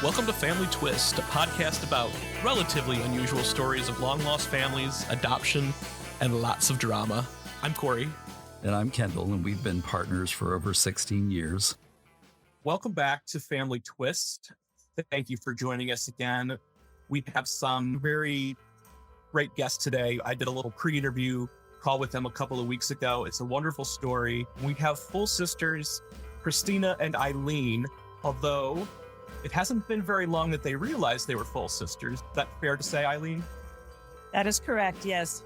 Welcome to Family Twist, a podcast about relatively unusual stories of long-lost families, adoption, and lots of drama. I'm Corey. And I'm Kendall, and we've been partners for over 16 years. Welcome back to Family Twist. Thank you for joining us again. We have some very great guests today. I did a little pre-interview call with them a couple of weeks ago. It's a wonderful story. We have full sisters, Christina and Eileen, although it hasn't been very long that they realized they were full sisters. Is that fair to say, Eileen? That is correct, yes.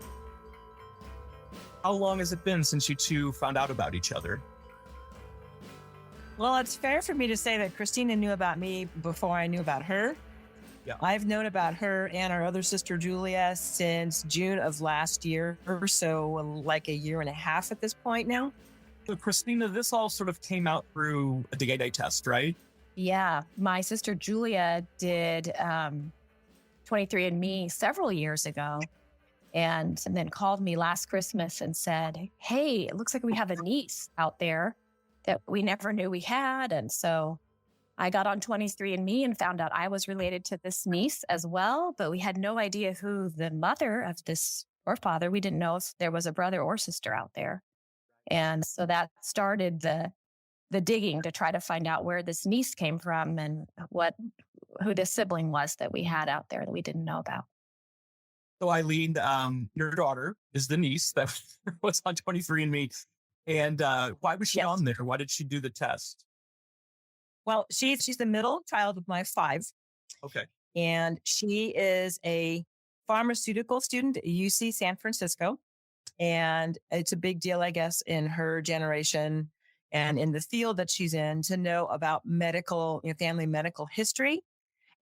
How long has it been since you two found out about each other? Well, it's fair for me to say that Christina knew about me before I knew about her. Yeah. I've known about her and our other sister, Julia, since June of last year, or so like a year and a half at this point now. So, Christina, this all sort of came out through a DNA test, right? Yeah, my sister Julia did 23andMe several years ago and then called me last Christmas and said, hey, it looks like we have a niece out there that we never knew we had. And so I got on 23andMe and found out I was related to this niece as well, but we had no idea who the mother of this or father. We didn't know if there was a brother or sister out there. And so that started the digging to try to find out where this niece came from and who the sibling was that we had out there that we didn't know about. So Eileen, your daughter is the niece that was on 23andMe. And why was she on there? Why did she do the test? Well, she's the middle child of my five. Okay. And she is a pharmaceutical student at UC San Francisco. And it's a big deal, I guess, in her generation and in the field that she's in to know about family medical history.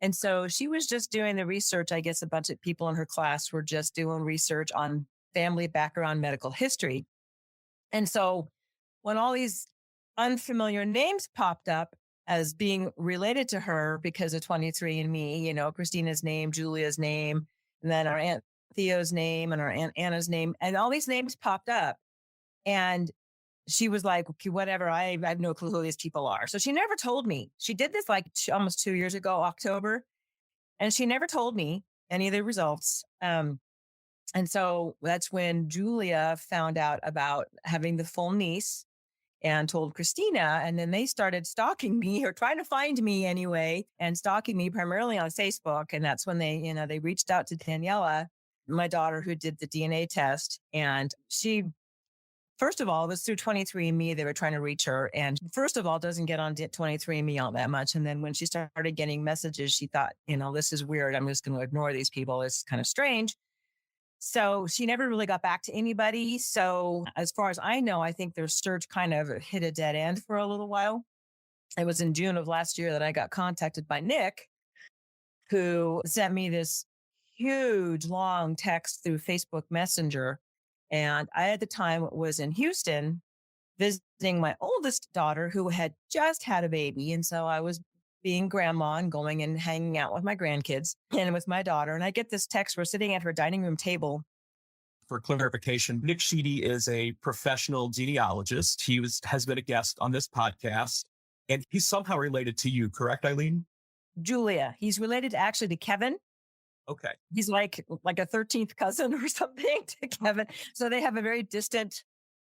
And so she was just doing the research. I guess a bunch of people in her class were just doing research on family background medical history. And so when all these unfamiliar names popped up as being related to her because of 23andMe, Christina's name, Julia's name, and then our Aunt Theo's name and our Aunt Anna's name, and all these names popped up. And she was like, okay, whatever. I have no clue who these people are. So she never told me. She did this like almost 2 years ago, October, and she never told me any of the results. And so that's when Julia found out about having the full niece and told Christina. And then they started stalking me or trying to find me anyway and stalking me primarily on Facebook. And that's when they reached out to Daniela, my daughter, who did the DNA test. And she, first of all, it was through 23andMe. They were trying to reach her. And first of all, doesn't get on 23andMe all that much. And then when she started getting messages, she thought, this is weird. I'm just going to ignore these people. It's kind of strange. So she never really got back to anybody. So as far as I know, I think their search kind of hit a dead end for a little while. It was in June of last year that I got contacted by Nick, who sent me this huge long text through Facebook Messenger. And I, at the time, was in Houston visiting my oldest daughter who had just had a baby. And so I was being grandma and going and hanging out with my grandkids and with my daughter. And I get this text. We're sitting at her dining room table. For clarification, Nick Sheedy is a professional genealogist. He has been a guest on this podcast, and he's somehow related to you, correct, Eileen? Julia. He's related actually to Kevin. Okay. He's like a 13th cousin or something to Kevin. So they have a very distant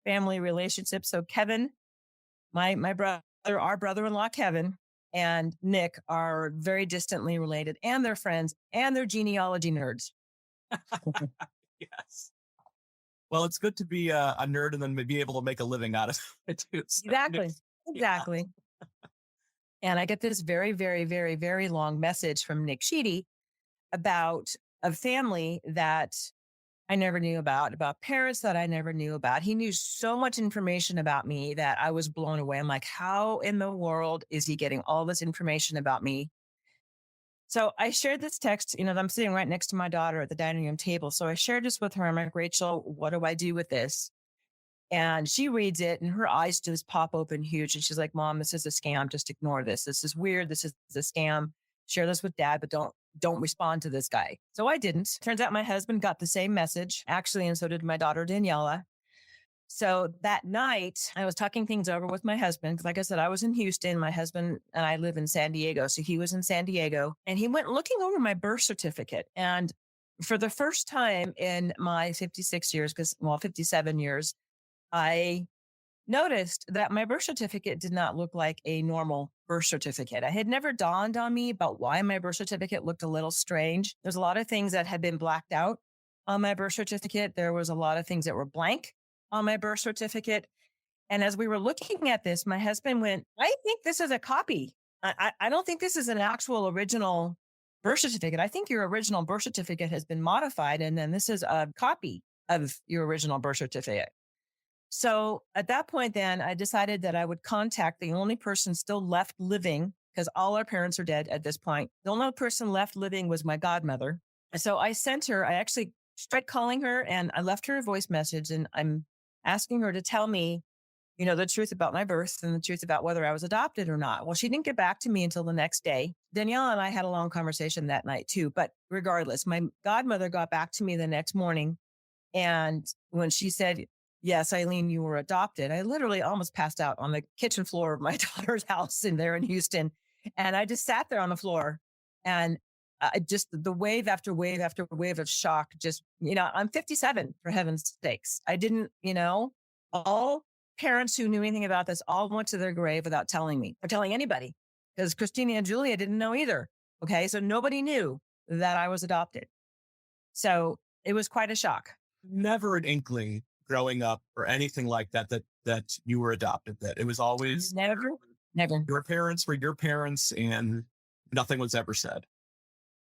family relationship. So Kevin, my brother, our brother-in-law, Kevin, and Nick are very distantly related, and they're friends, and they're genealogy nerds. Yes. Well, it's good to be a nerd and then be able to make a living out of it too. So Exactly. Yeah. And I get this very, very, very, very long message from Nick Sheedy about a family that I never knew about parents that I never knew about. He knew so much information about me that I was blown away. I'm like, how in the world is he getting all this information about me? So I shared this text, I'm sitting right next to my daughter at the dining room table. So I shared this with her. I'm like, Rachel, what do I do with this? And she reads it and her eyes just pop open huge. And she's like, Mom, this is a scam. Just ignore this. This is weird. This is a scam. Share this with Dad, but don't respond to this guy. So I didn't. Turns out my husband got the same message, actually, and so did my daughter, Daniela. So that night, I was talking things over with my husband. 'Cause like I said, I was in Houston. My husband and I live in San Diego. So he was in San Diego and he went looking over my birth certificate. And for the first time in my 56 years, 57 years, I noticed that my birth certificate did not look like a normal birth certificate. It had never dawned on me about why my birth certificate looked a little strange. There's a lot of things that had been blacked out on my birth certificate. There was a lot of things that were blank on my birth certificate. And as we were looking at this, my husband went, I think this is a copy. I don't think this is an actual original birth certificate. I think your original birth certificate has been modified. And then this is a copy of your original birth certificate. So at that point, then I decided that I would contact the only person still left living, because all our parents are dead at this point. The only person left living was my godmother. So I actually tried calling her and I left her a voice message, and I'm asking her to tell me, the truth about my birth and the truth about whether I was adopted or not. Well, she didn't get back to me until the next day. Danielle and I had a long conversation that night too. But regardless, my godmother got back to me the next morning. And when she said, yes, Eileen, you were adopted, I literally almost passed out on the kitchen floor of my daughter's house there in Houston. And I just sat there on the floor, and just the wave after wave after wave of shock. I'm 57, for heaven's sakes. I didn't, all parents who knew anything about this all went to their grave without telling me or telling anybody, because Christina and Julia didn't know either. Okay. So nobody knew that I was adopted. So it was quite a shock. Never an inkling growing up or anything like that you were adopted, that it was always never. Your parents were your parents and nothing was ever said.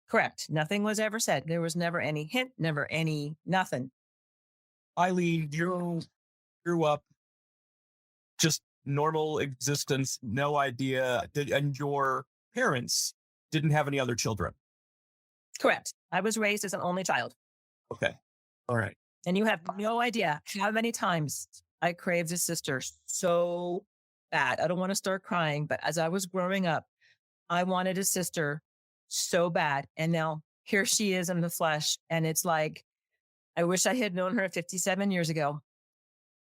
Correct. Nothing was ever said. There was never any hint, never any nothing. Eileen, you grew up just normal existence, no idea, and your parents didn't have any other children. Correct. I was raised as an only child. Okay. All right. And you have no idea how many times I craved a sister so bad. I don't want to start crying, but as I was growing up, I wanted a sister so bad. And now here she is in the flesh. And it's like, I wish I had known her 57 years ago.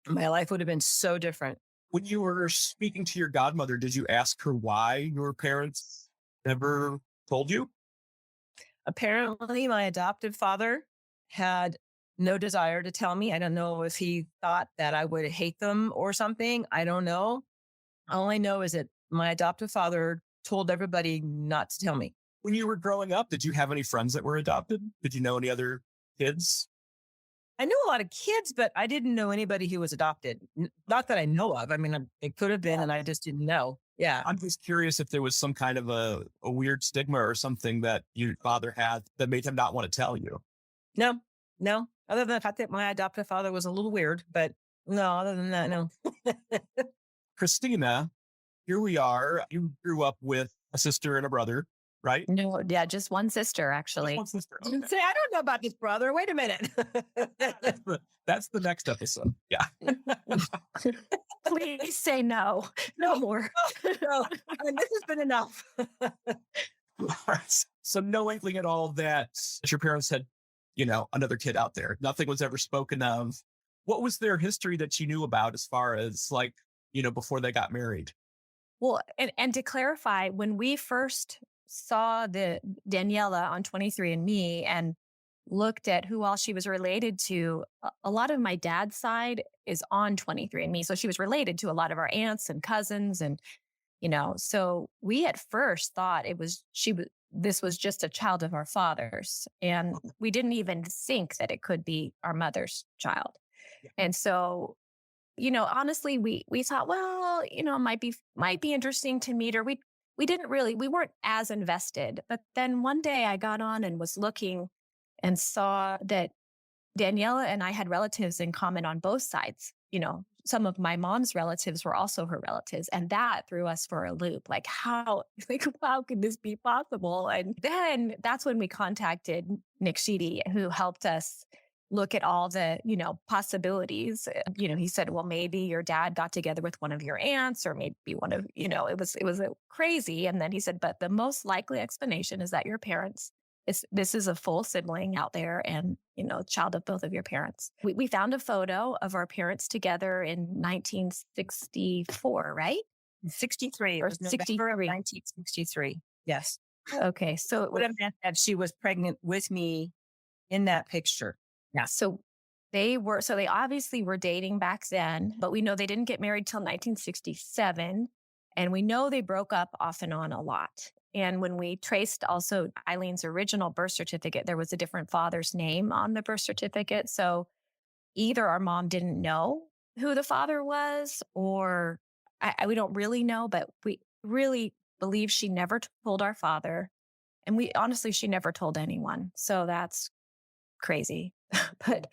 My life would have been so different. When you were speaking to your godmother, did you ask her why your parents never told you? Apparently, my adoptive father had no desire to tell me. I don't know if he thought that I would hate them or something. I don't know. All I know is that my adoptive father told everybody not to tell me. When you were growing up, did you have any friends that were adopted? Did you know any other kids? I knew a lot of kids, but I didn't know anybody who was adopted. Not that I know of. I mean, it could have been, and I just didn't know. Yeah. I'm just curious if there was some kind of a weird stigma or something that your father had that made him not want to tell you. No. Other than the fact that my adoptive father was a little weird, but no, other than that, no. Christina, here we are. You grew up with a sister and a brother, right? No, yeah, just one sister, actually. Just one sister. Okay. Say, I don't know about this brother. Wait a minute. That's the next episode. Yeah. Please say no. No more. No, this has been enough. So no inkling at all that your parents had, another kid out there. Nothing was ever spoken of. What was their history that you knew about as far as before they got married? Well, and to clarify, when we first saw the Daniela on 23andMe and looked at who all she was related to, a lot of my dad's side is on 23andMe. So she was related to a lot of our aunts and cousins. And, so we at first thought this was just a child of our father's. And we didn't even think that it could be our mother's child. Yeah. And so, honestly, we thought, well, it might be interesting to meet her. We weren't as invested. But then one day I got on and was looking and saw that Daniela and I had relatives in common on both sides. Some of my mom's relatives were also her relatives. And that threw us for a loop. How could this be possible? And then that's when we contacted Nick Sheedy, who helped us look at all the, possibilities. He said, well, maybe your dad got together with one of your aunts, or maybe one of, it was crazy. And then he said, but the most likely explanation is that your parents this is a full sibling out there and, child of both of your parents. We found a photo of our parents together in 1964, right? 63. It Or was November of 63. 1963. Yes. Okay. So It would have meant that she was pregnant with me in that picture. yeah. So they obviously were dating back then, but we know they didn't get married till 1967. And we know they broke up off and on a lot. And when we traced also Eileen's original birth certificate, there was a different father's name on the birth certificate. So either our mom didn't know who the father was, or we don't really know, but we really believe she never told our father. And she never told anyone. So that's crazy. But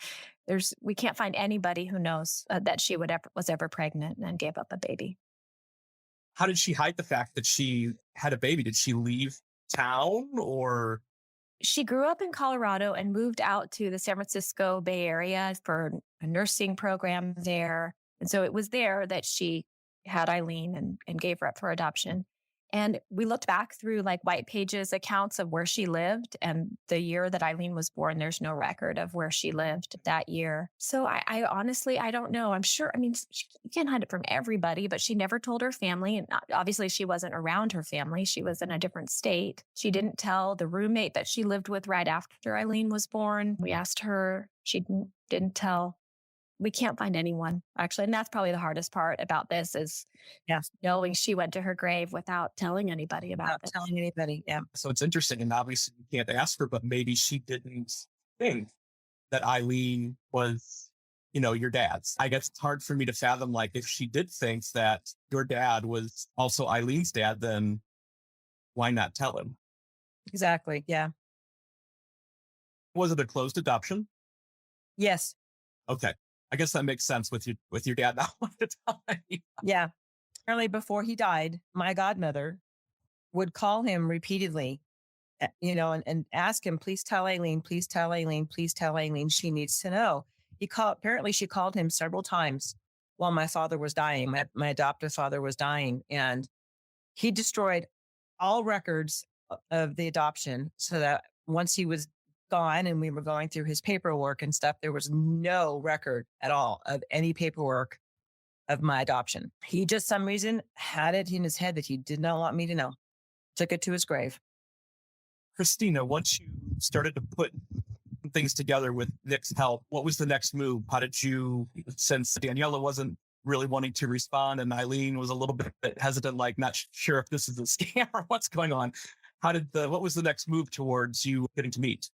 we can't find anybody who knows that she was ever pregnant and gave up a baby. How did she hide the fact that she had a baby? Did she leave town or? She grew up in Colorado and moved out to the San Francisco Bay Area for a nursing program there. And so it was there that she had Eileen and gave her up for adoption. And we looked back through like White Pages accounts of where she lived. And the year that Eileen was born, there's no record of where she lived that year. So I honestly, I don't know. I'm sure, you can't hide it from everybody, but she never told her family. And obviously she wasn't around her family. She was in a different state. She didn't tell the roommate that she lived with right after Eileen was born. We asked her, she didn't tell. We can't find anyone, actually. And that's probably the hardest part about this is knowing she went to her grave without telling anybody about it. Telling anybody, yeah. So it's interesting, and obviously you can't ask her, but maybe she didn't think that Eileen was, your dad's. I guess it's hard for me to fathom, like, if she did think that your dad was also Eileen's dad, then why not tell him? Exactly, yeah. Was it a closed adoption? Yes. Okay. I guess that makes sense with your dad not wanting to tell anyone. Yeah. Apparently before he died, my godmother would call him repeatedly, and ask him, please tell Eileen, please tell Eileen, please tell Eileen. She needs to know. Apparently she called him several times while my father was dying. My adoptive father was dying, and he destroyed all records of the adoption so that once he was gone and we were going through his paperwork and stuff, there was no record at all of any paperwork of my adoption. He just, some reason, had it in his head that he did not want me to know. Took it to his grave. Christina, once you started to put things together with Nick's help, what was the next move? How did you, since Daniela wasn't really wanting to respond and Eileen was a little bit hesitant, like not sure if this is a scam or what's going on, what was the next move towards you getting to meet?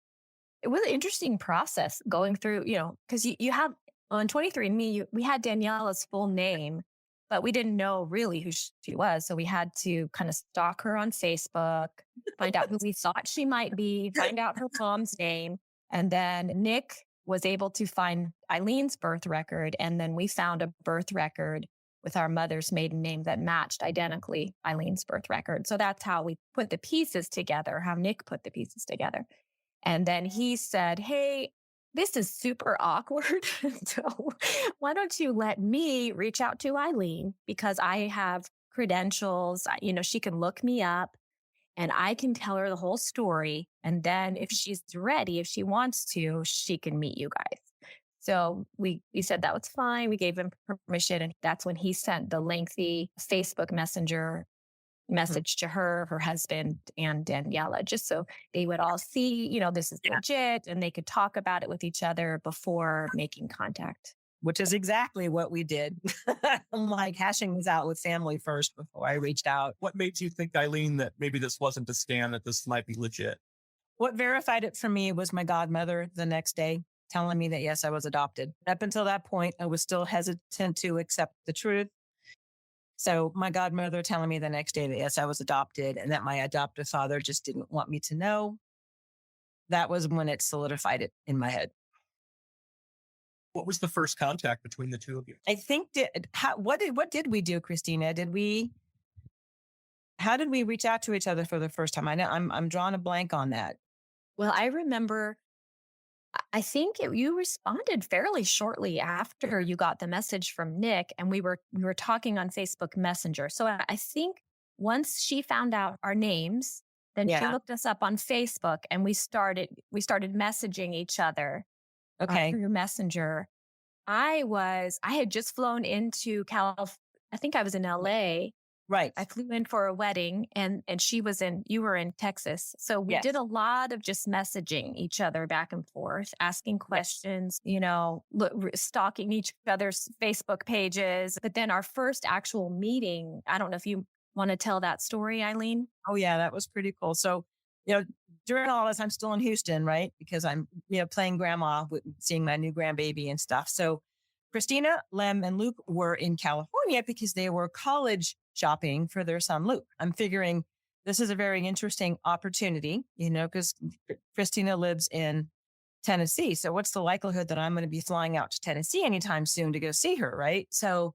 It was an interesting process going through, because you have on 23andMe, we had Daniela's full name, but we didn't know really who she was. So we had to kind of stalk her on Facebook, find out who we thought she might be, find out her mom's name. And then Nick was able to find Eileen's birth record. And then we found a birth record with our mother's maiden name that matched identically Eileen's birth record. So that's how we put the pieces together, how Nick put the pieces together. And then he said, hey, this is super awkward. So why don't you let me reach out to Eileen, because I have credentials, she can look me up and I can tell her the whole story. And then if she's ready, if she wants to, she can meet you guys. So we said that was fine. We gave him permission. And that's when he sent the lengthy Facebook Messenger message to her husband, and Daniela, just so they would all see, this is legit, and they could talk about it with each other before making contact. Which is exactly what we did. I'm like hashing this out with family first before I reached out. What made you think, Eileen, that maybe this wasn't a scam, that this might be legit? What verified it for me was my godmother the next day telling me that, yes, I was adopted. Up until that point, I was still hesitant to accept the truth. So my godmother telling me the next day that, yes, I was adopted and that my adoptive father just didn't want me to know. That was when it solidified it in my head. What was the first contact between the two of you? I think, what did we do, Christina? How did we reach out to each other for the first time? I know I'm drawing a blank on that. Well, I remember, I think you responded fairly shortly after you got the message from Nick, and we were talking on Facebook Messenger. So I think once she found out our names, Then she Yeah. looked us up on Facebook and we started messaging each other Okay. through Messenger. I had just flown into California. I think I was in LA. Right. I flew in for a wedding and you were in Texas. So we Yes. did a lot of just messaging each other back and forth, asking questions, you know, stalking each other's Facebook pages. But then our first actual meeting, I don't know if you want to tell that story, Eileen? Oh yeah, that was pretty cool. So, during all this, I'm still in Houston, right? Because I'm, playing grandma, seeing my new grandbaby and stuff. So Christina, Lem, and Luke were in California because they were college shopping for their son, Luke. I'm figuring this is a very interesting opportunity, because Christina lives in Tennessee. So what's the likelihood that I'm going to be flying out to Tennessee anytime soon to go see her, right? So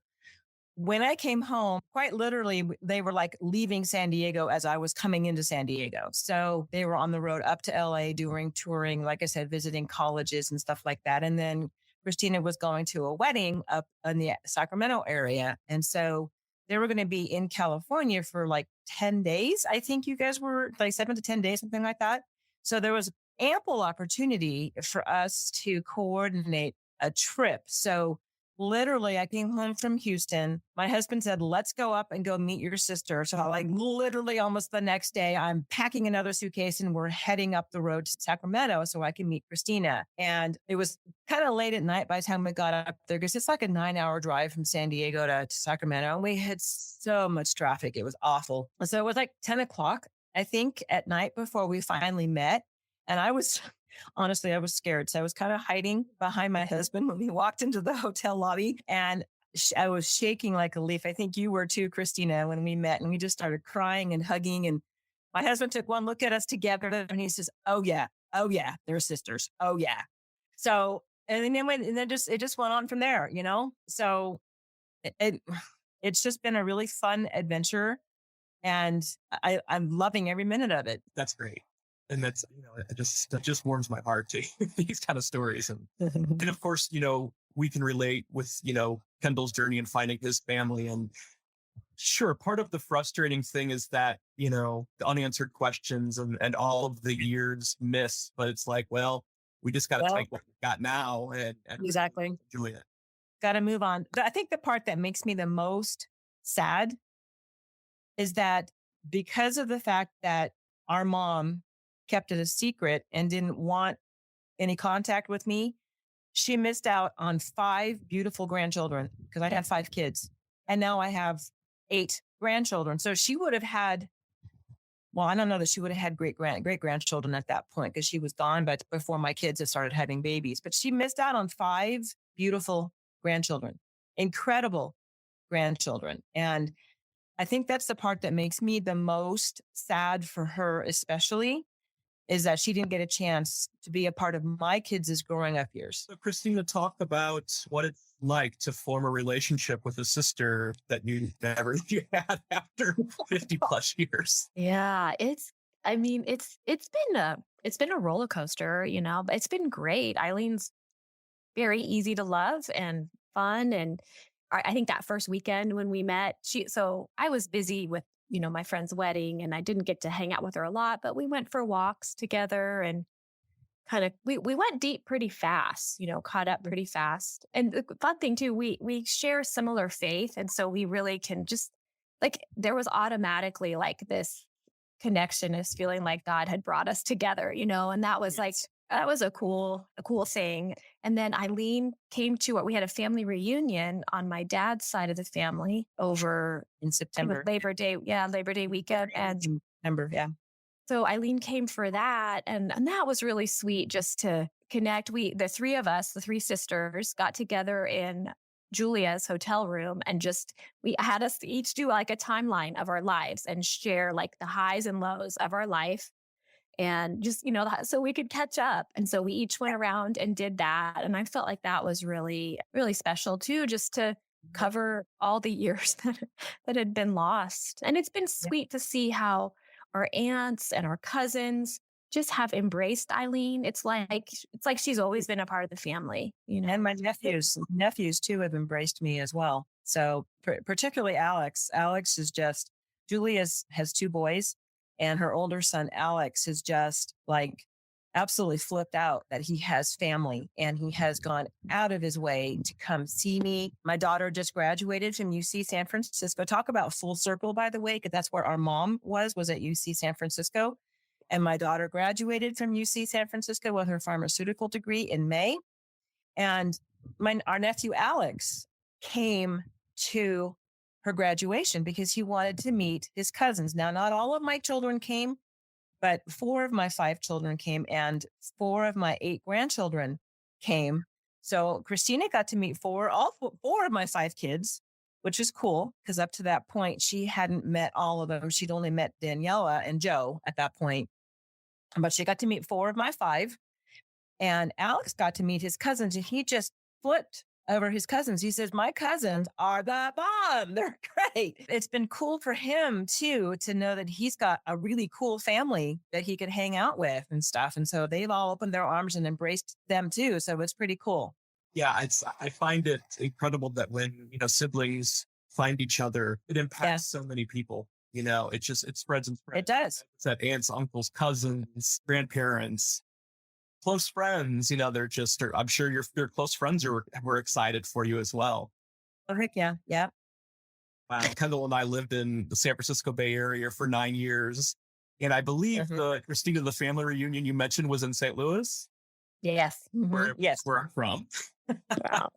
when I came home, quite literally, they were like leaving San Diego as I was coming into San Diego. So they were on the road up to LA doing touring, like I said, visiting colleges and stuff like that. And then Christina was going to a wedding up in the Sacramento area. And so they were going to be in California for like 10 days. I think you guys were like 7 to 10 days, something like that. So there was ample opportunity for us to coordinate a trip. So literally, I came home from Houston. My husband said, let's go up and go meet your sister. So like literally almost the next day, I'm packing another suitcase and we're heading up the road to Sacramento so I can meet Christina. And it was kind of late at night by the time we got up there because it's like a 9-hour drive from San Diego to Sacramento. And we had so much traffic. It was awful. So it was like 10 o'clock, I think, at night before we finally met. And honestly, I was scared. So I was kind of hiding behind my husband when we walked into the hotel lobby and I was shaking like a leaf. I think you were too, Christina, when we met and we just started crying and hugging. And my husband took one look at us together and he says, oh yeah, they're sisters. Oh yeah. So, and then it just went on from there, So it's just been a really fun adventure and I'm loving every minute of it. That's great. And that's, it just warms my heart to these kind of stories. And of course, we can relate with, Kendall's journey and finding his family. And sure, part of the frustrating thing is that, the unanswered questions and all of the years missed. But it's like, well, we just got to take what we got now and exactly enjoy it. Got to move on. I think the part that makes me the most sad is that because of the fact that our mom kept it a secret and didn't want any contact with me, she missed out on 5 beautiful grandchildren because I had 5 kids and now I have 8 grandchildren. So she would have had, I don't know that she would have had great grandchildren at that point because she was gone, but before my kids had started having babies, but she missed out on 5 beautiful grandchildren, incredible grandchildren. And I think that's the part that makes me the most sad for her, especially, is that she didn't get a chance to be a part of my kids' growing up years. So Christina, talk about what it's like to form a relationship with a sister that you never had after 50 plus years. Yeah, it's been a roller coaster, but it's been great. Eileen's very easy to love and fun. And I think that first weekend when we met, so I was busy with my friend's wedding and I didn't get to hang out with her a lot, but we went for walks together and kind of, we went deep pretty fast, caught up pretty fast. And the fun thing too, we share similar faith. And so we really can just there was automatically this connection, is feeling like God had brought us together, and that was that was a cool thing. And then Eileen came to we had a family reunion on my dad's side of the family over in September, Labor Day weekend. And September, yeah. So Eileen came for that. And that was really sweet just to connect. The 3 of us, the 3 sisters, got together in Julia's hotel room and we had us each do a timeline of our lives and share the highs and lows of our life. And just, so we could catch up. And so we each went around and did that. And I felt like that was really, really special too, just to cover all the years that had been lost. And it's been sweet to see how our aunts and our cousins just have embraced Eileen. It's like she's always been a part of the family, And my nephews too have embraced me as well. So particularly Alex. Alex is Julia has 2 boys. And her older son, Alex, is just like absolutely flipped out that he has family and he has gone out of his way to come see me. My daughter just graduated from UC San Francisco. Talk about full circle, by the way, because that's where our mom was at UC San Francisco. And my daughter graduated from UC San Francisco with her pharmaceutical degree in May. And our nephew, Alex, came to her graduation because he wanted to meet his cousins. Now, not all of my children came, but 4 of my 5 children came and 4 of my 8 grandchildren came. So Christina got to meet 4 of my 5 kids, which is cool because up to that point, she hadn't met all of them. She'd only met Daniela and Joe at that point. But she got to meet 4 of my 5. And Alex got to meet his cousins, and he just flipped over his cousins. He says, my cousins are the bomb. They're great. It's been cool for him too, to know that he's got a really cool family that he could hang out with and stuff. And so they've all opened their arms and embraced them too. So it's pretty cool. Yeah. I find it incredible that when, siblings find each other, it impacts so many people. It spreads and spreads. It does. It's that aunts, uncles, cousins, grandparents, close friends, they're just, I'm sure your close friends were excited for you as well. Oh, heck yeah. Yeah. Wow. Kendall and I lived in the San Francisco Bay Area for 9 years. And I believe Christina, the family reunion you mentioned was in St. Louis. Yes. Where I'm from. Wow.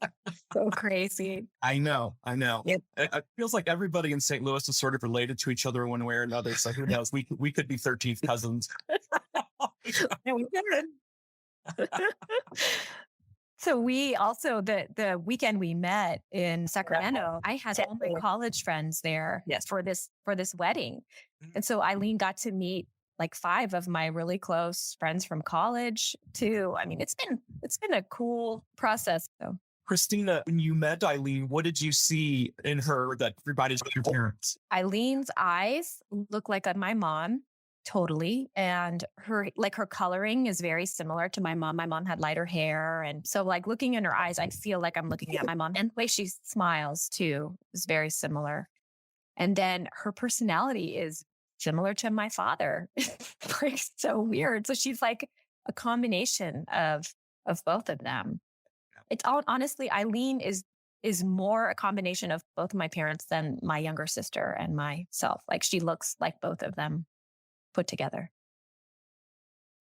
So crazy. I know. Yep. It feels like everybody in St. Louis is sort of related to each other one way or another. So who knows? We could be 13th cousins. Yeah, we could. So we also, the weekend we met in Sacramento, I had all my college friends there for this wedding. And so Eileen got to meet like 5 of my really close friends from college too. I mean, it's been a cool process. So Christina, when you met Eileen, what did you see in her that reminded you of your parents? Eileen's eyes look like my mom. Totally. And her coloring is very similar to my mom. My mom had lighter hair. And so like looking in her eyes, I feel like I'm looking at my mom. And the way she smiles too is very similar. And then her personality is similar to my father. It's so weird. So she's like a combination of both of them. It's all, honestly, Eileen is more a combination of both of my parents than my younger sister and myself. Like she looks like both of them put together.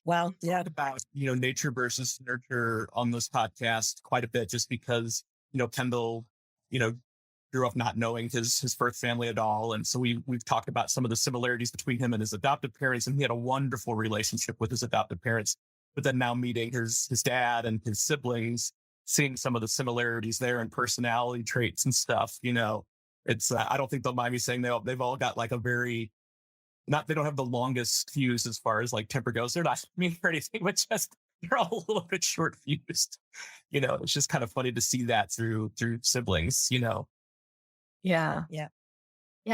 Well, yeah. About, nature versus nurture on this podcast quite a bit, just because, Kendall, grew up not knowing his birth family at all. And so we've talked about some of the similarities between him and his adoptive parents, and he had a wonderful relationship with his adoptive parents. But then now meeting his dad and his siblings, seeing some of the similarities there and personality traits and stuff, it's, I don't think they'll mind me saying they've all got like a very, they don't have the longest fuse as far as like temper goes. They're not mean or anything, but just they're all a little bit short fused. It's just kind of funny to see that through siblings, Yeah. Yeah.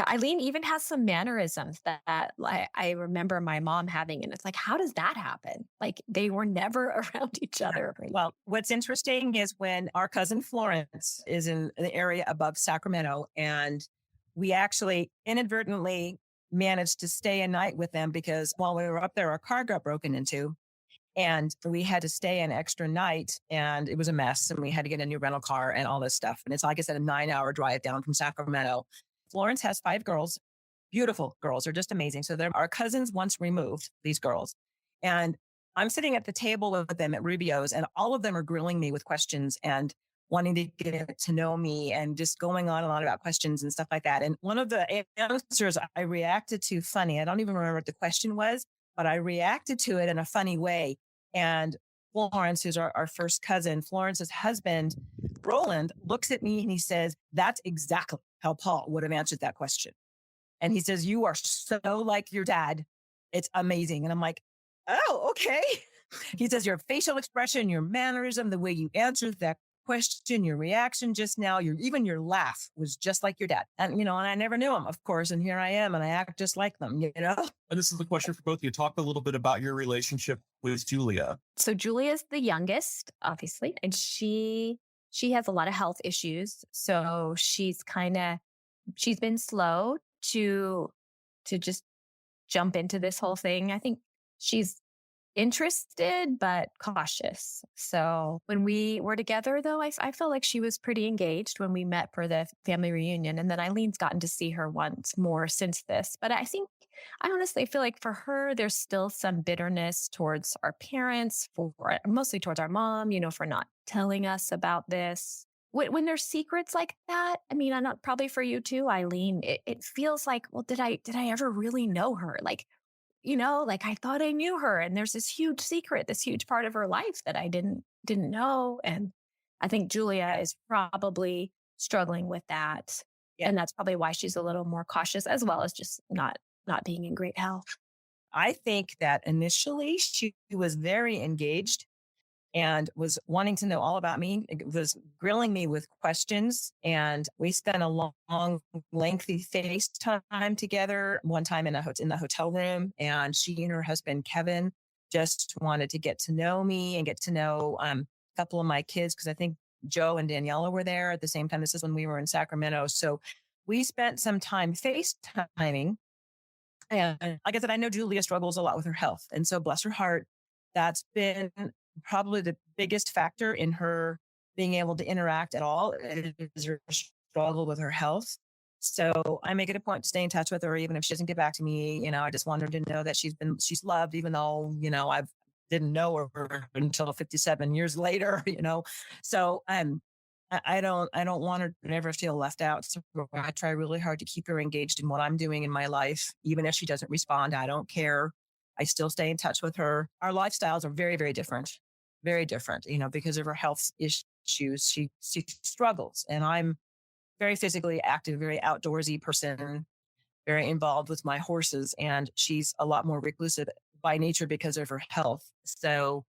Eileen even has some mannerisms that like I remember my mom having, and it's like, how does that happen? Like they were never around each other. Well, what's interesting is when our cousin Florence is in the area above Sacramento, and we actually inadvertently managed to stay a night with them because while we were up there, our car got broken into and we had to stay an extra night and it was a mess and we had to get a new rental car and all this stuff. And it's, like I said, a 9-hour drive down from Sacramento. Florence has 5 girls, beautiful girls. They're just amazing. So they're our cousins once removed, these girls. And I'm sitting at the table with them at Rubio's and all of them are grilling me with questions and wanting to get to know me and just going on and on about questions and stuff like that. And one of the answers I reacted to funny. I don't even remember what the question was, but I reacted to it in a funny way. And Florence, who's our first cousin, Florence's husband, Roland, looks at me and he says, that's exactly how Paul would have answered that question. And he says, you are so like your dad. It's amazing. And I'm like, oh, okay. He says, your facial expression, your mannerism, the way you answered that question, your reaction just now, even your laugh was just like your dad. And, and I never knew him, of course. And here I am and I act just like them, And this is the question for both of you. Talk a little bit about your relationship with Julia. So Julia's the youngest, obviously, and she has a lot of health issues. So she's been slow to just jump into this whole thing. I think she's interested, but cautious. So when we were together, though, I felt like she was pretty engaged when we met for the family reunion. And then Eileen's gotten to see her once more since this. But I honestly feel like for her, there's still some bitterness towards our parents, mostly towards our mom, for not telling us about this. When there's secrets like that, I mean, I'm not probably for you too, Eileen. It feels like, well, did I ever really know her? Like, like I thought I knew her, and there's this huge secret, this huge part of her life that I didn't know. And I think Julia is probably struggling with that. Yeah. And that's probably why she's a little more cautious, as well as just not being in great health. I think that initially she was very engaged and was wanting to know all about me, was grilling me with questions. And we spent a long, lengthy FaceTime together one time in the hotel room. And she and her husband, Kevin, just wanted to get to know me and get to know a couple of my kids, because I think Joe and Daniela were there at the same time. This is when we were in Sacramento. So we spent some time FaceTiming. And like I said, I know Julia struggles a lot with her health. And so bless her heart, that's been probably the biggest factor in her being able to interact at all, is her struggle with her health. So I make it a point to stay in touch with her, even if she doesn't get back to me. I just want her to know that she's loved, even though, I didn't know her until 57 years later, So I don't want her to ever feel left out. So I try really hard to keep her engaged in what I'm doing in my life. Even if she doesn't respond, I don't care. I still stay in touch with her. Our lifestyles are very, very different, because of her health issues. She struggles, and I'm very physically active, very outdoorsy person, very involved with my horses. And she's a lot more reclusive by nature because of her health. So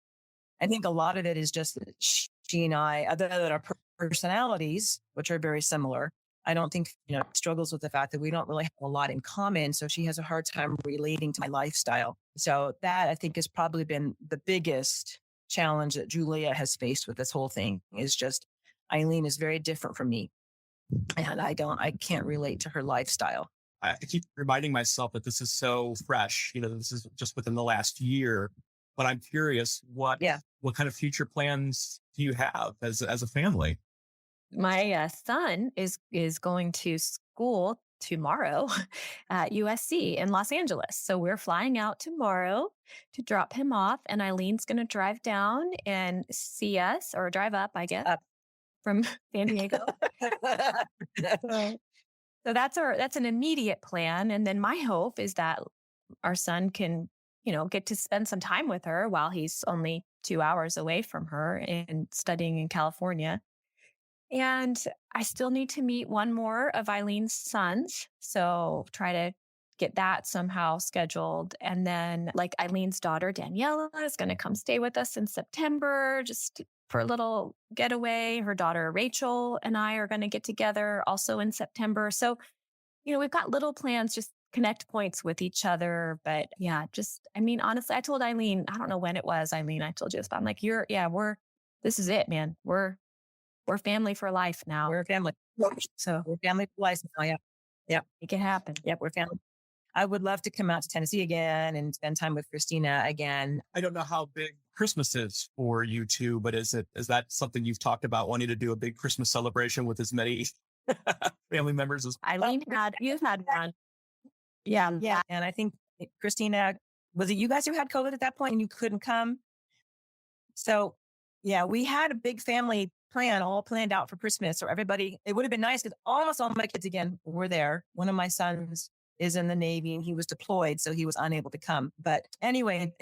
I think a lot of it is just that she and I, other than our personalities, which are very similar, I don't think, struggles with the fact that we don't really have a lot in common. So she has a hard time relating to my lifestyle. So that, I think, has probably been the biggest challenge that Julia has faced with this whole thing, is just Eileen is very different from me. And I can't relate to her lifestyle. I keep reminding myself that this is so fresh. This is just within the last year. But I'm curious, what kind of future plans do you have as a family? My son is going to school tomorrow at USC in Los Angeles. So we're flying out tomorrow to drop him off, and Eileen's going to drive down and see us, or drive up, I guess, from San Diego. So that's an immediate plan. And then my hope is that our son can, get to spend some time with her while he's only 2 hours away from her and studying in California. And I still need to meet one more of Eileen's sons. So try to get that somehow scheduled. And then like Eileen's daughter, Daniela, is going to come stay with us in September, just for a little getaway. Her daughter, Rachel, and I are going to get together also in September. So, we've got little plans, just connect points with each other. But yeah, honestly, I told Eileen, I don't know when it was, Eileen, I told you this, but I'm like, this is it, man. We're family for life now. We're a family. So we're family for life now. Yeah. Yeah. Make it happen. Yep. We're family. I would love to come out to Tennessee again and spend time with Christina again. I don't know how big Christmas is for you two, but is that something you've talked about, wanting to do a big Christmas celebration with as many family members as Eileen you've had one. Yeah. Yeah. And I think Christina, was it you guys who had COVID at that point and you couldn't come? So yeah, we had a big family plan all planned out for Christmas. So everybody, it would have been nice because almost all my kids again were there. One of my sons is in the Navy and he was deployed, so he was unable to come. But anyway,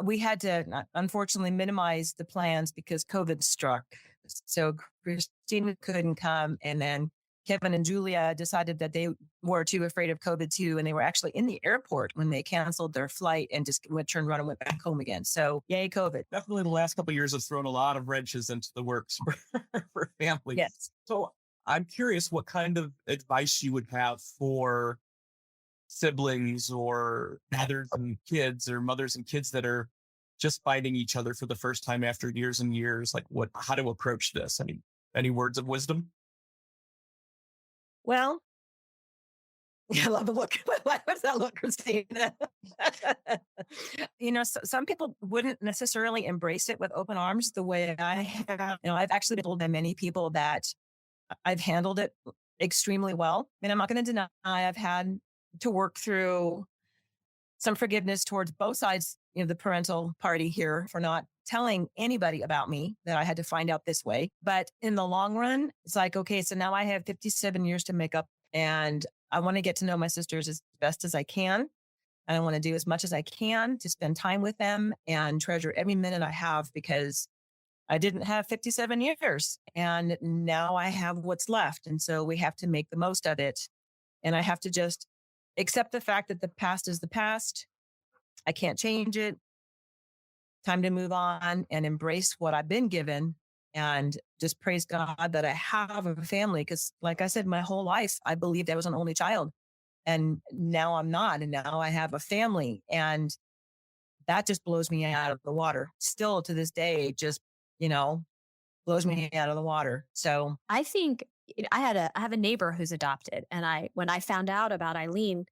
we had to unfortunately minimize the plans because COVID struck. So Christina couldn't come. And then Kevin and Julia decided that they were too afraid of COVID too. And they were actually in the airport when they canceled their flight and just turned around and went back home again. So yay, COVID. Definitely the last couple of years has thrown a lot of wrenches into the works for families. Yes. So I'm curious what kind of advice you would have for siblings or mothers and kids, or mothers and kids that are just finding each other for the first time after years and years. Like how to approach this? I mean, any words of wisdom? Well, I love the look. What's that look, Christina? Some people wouldn't necessarily embrace it with open arms the way I have. I've actually been told by many people that I've handled it extremely well. And I'm not going to deny I've had to work through some forgiveness towards both sides, the parental party here for not telling anybody about me, that I had to find out this way. But in the long run, it's like, okay, so now I have 57 years to make up, and I want to get to know my sisters as best as I can. And I want to do as much as I can to spend time with them and treasure every minute I have, because I didn't have 57 years and now I have what's left. And so we have to make the most of it. And I have to just accept the fact that the past is the past. I can't change it. Time to move on and embrace what I've been given, and just praise God that I have a family. Because like I said, my whole life, I believed I was an only child, and now I'm not. And now I have a family, and that just blows me out of the water. Still to this day, just, blows me out of the water. So I think I have a neighbor who's adopted. And when I found out about Eileen,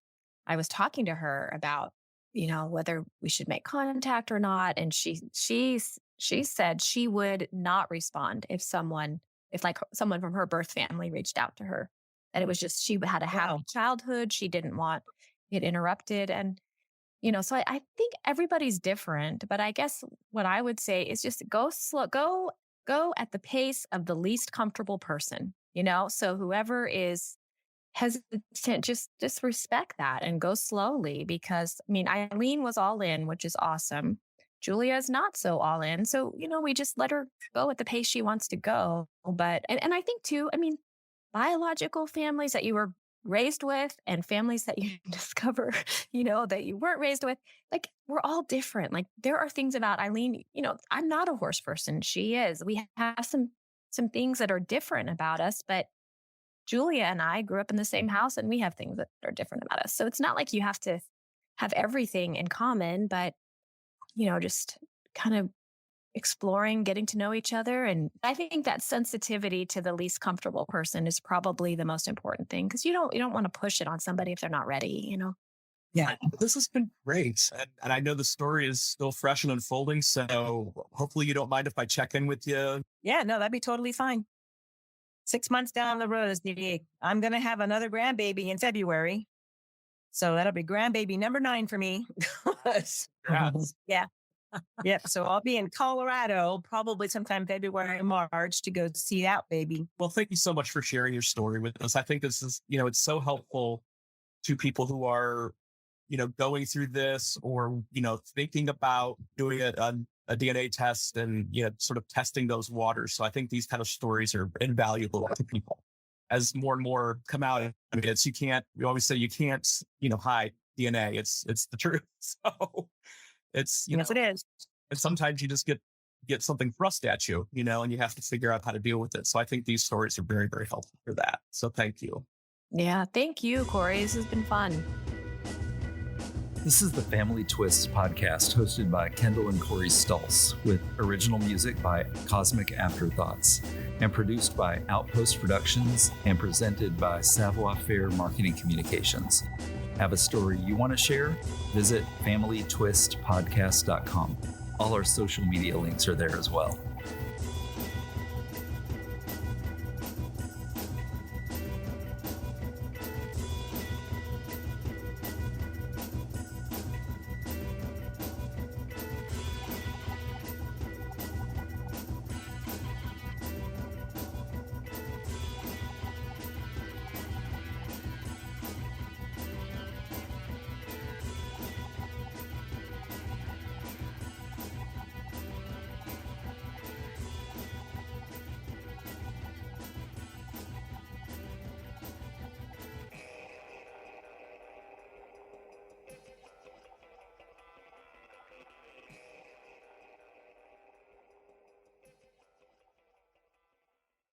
I was talking to her about, whether we should make contact or not. And she said she would not respond if someone from her birth family reached out to her. And it was just, she had a happy childhood. She didn't want it interrupted. And, so I think everybody's different, but I guess what I would say is just go slow, go at the pace of the least comfortable person, so whoever is hesitant, just respect that and go slowly, because Eileen was all in, which is awesome. Julia is not so all in. So, we just let her go at the pace she wants to go. But, and I think too, biological families that you were raised with and families that you discover, that you weren't raised with, like, we're all different. Like, there are things about Eileen, I'm not a horse person. She is. We have some things that are different about us, but Julia and I grew up in the same house and we have things that are different about us. So it's not like you have to have everything in common, but, just kind of exploring, getting to know each other. And I think that sensitivity to the least comfortable person is probably the most important thing, because you don't want to push it on somebody if they're not ready, Yeah, this has been great. And I know the story is still fresh and unfolding. So hopefully you don't mind if I check in with you. Yeah, no, that'd be totally fine. 6 months down the road, I'm going to have another grandbaby in February. So that'll be grandbaby number 9 for me. Yeah. Yep. So I'll be in Colorado probably sometime February, March to go see that baby. Well, thank you so much for sharing your story with us. I think this is, it's so helpful to people who are, going through this, or, thinking about doing a DNA test and, sort of testing those waters. So I think these kind of stories are invaluable to people as more and more come out. We always say you can't, hide DNA. It's the truth. So it's, yes, it is. And sometimes you just get something thrust at you, and you have to figure out how to deal with it. So I think these stories are very, very helpful for that. So thank you. Yeah. Thank you, Corey. This has been fun. This is the Family Twists podcast, hosted by Kendall and Corey Stulce, with original music by Cosmic Afterthoughts, and produced by Outpost Productions and presented by Savoir Faire Marketing Communications. Have a story you want to share? Visit familytwistpodcast.com. All our social media links are there as well.